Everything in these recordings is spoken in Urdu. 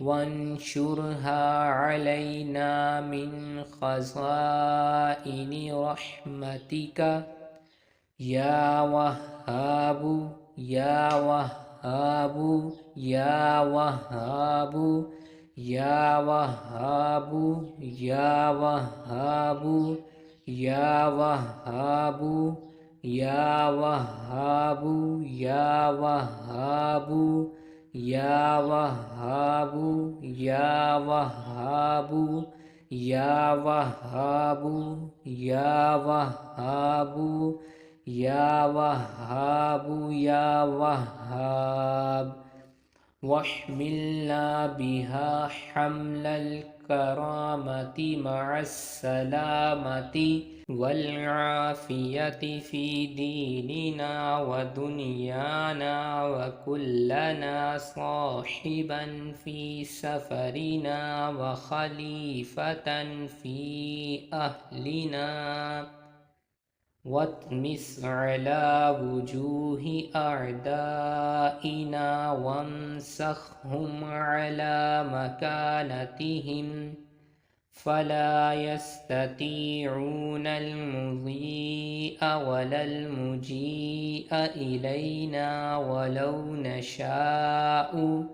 وانشرها علينا من خزائن رحمتك يا وهاب يا وهاب يا وهاب يا وهاب يا وهاب يا وهاب يا وهاب يا وهاب يا وهاب يا وهاب يا وهاب يا وهاب يا وهاب يا وهاب واحملنا بها حمل الكرامة مع السلامة والعافية في ديننا ودنيانا وكلنا صاحبا في سفرنا وخليفة في أهلنا واطمس على وجوه أعدائنا وامسخهم على مكانتهم فلا يستطيعون المضي ولا المجيء إلينا ولو نشاء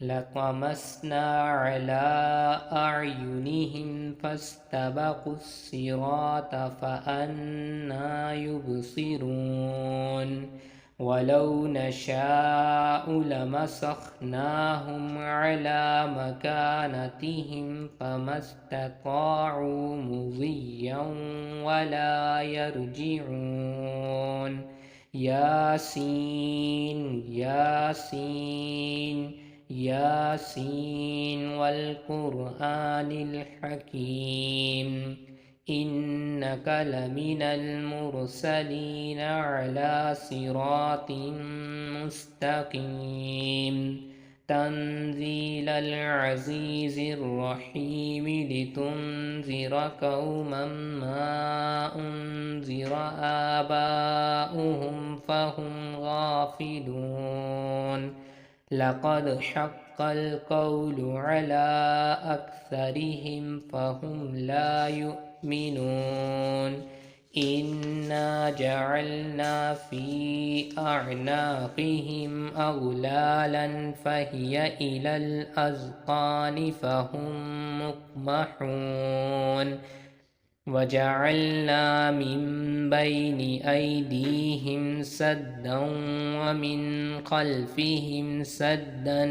لطمسنا على أعينهم فاستبقوا الصراط فأنى يبصرون ولو نشاء لمسخناهم على مكانتهم فما استطاعوا مضيا ولا يرجعون ياسين ياسين ياسين والقرآن الحكيم إنك لمن المرسلين على صراط مستقيم تنزيل العزيز الرحيم لتنذر قوما ما أنذر آباؤهم فهم غافلون لقد حق القول على أكثرهم فهم لا يؤمنون إنا جعلنا في أعناقهم أغلالا فهي إلى الأذقان فهم مقمحون وجعلنا من بين أيديهم سدا ومن خلفهم سدا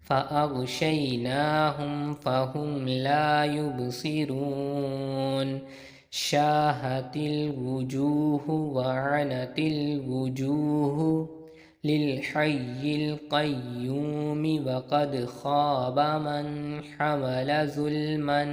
فأغشيناهم فهم لا يبصرون شاهت الوجوه وعنت الوجوه للحي القيوم وقد خاب من حمل ظلما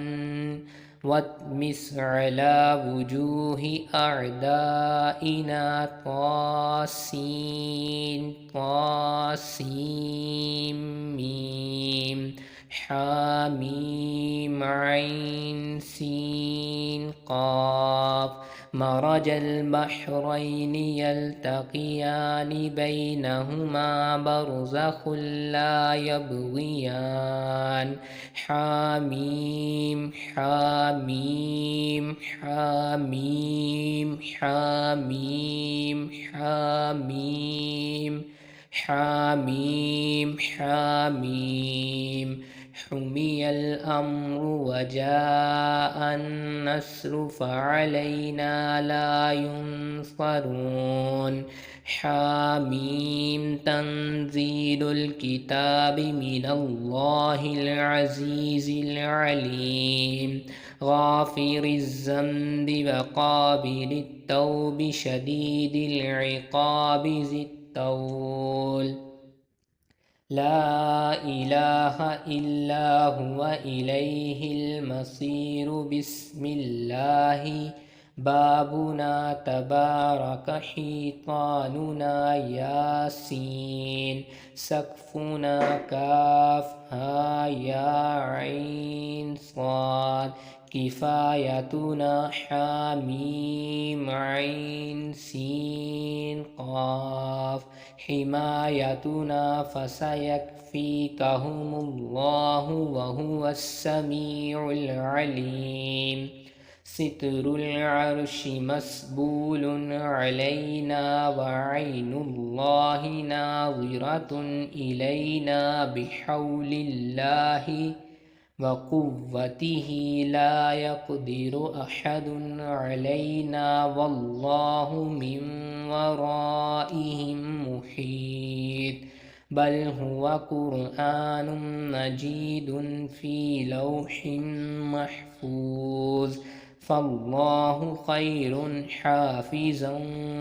واطمس على وجوه أعدائنا طاسين طاسيم ميم حاميم عين سين قاف مرج البحرين يلتقيان بينهما برزخ لا يبغيان حاميم حاميم حاميم حاميم حاميم حاميم حاميم حمي الأمر وجاء النصر فعلينا لا ينصرون حاميم تنزيل الكتاب من الله العزيز العليم غافر الذنب وقابل التوب شديد العقاب ذي الطول لا إله إلا هو إليه المصير بسم الله بابنا تبارك حيطاننا ياسين سقفنا كافها يا عين صاد كفايتنا حاميم عين سين قاف حمايتنا فسيكفيكهم الله وهو السميع العليم ستر العرش مسبول علينا وعين الله ناظرة إلينا بحول الله وقوته لا يقدر أحد علينا والله من ورائهم محيط بل هو قرآن مجيد في لوح محفوظ فالله خير حافظا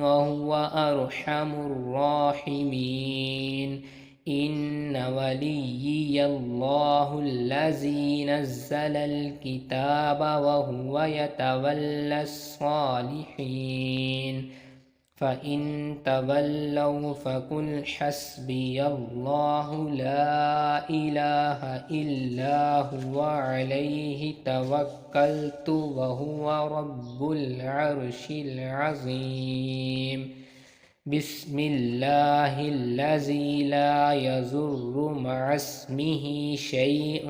وهو أرحم الراحمين إن وليي الله الذي نزل الكتاب وهو يتولى الصالحين فإن تولوا فقل حسبي الله لا إله إلا هو عليه توكلت وهو رب العرش العظيم بسم الله الذي لا يضر مع اسمه شيء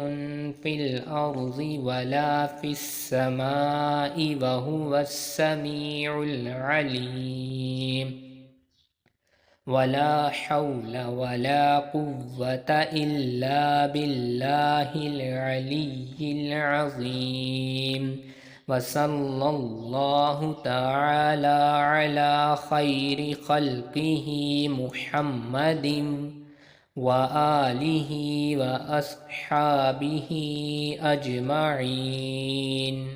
في الأرض ولا في السماء وهو السميع العليم ولا حول ولا قوة إلا بالله العلي العظيم وصلى الله تعالى على خير خلقه محمد وآله وأصحابه أجمعين.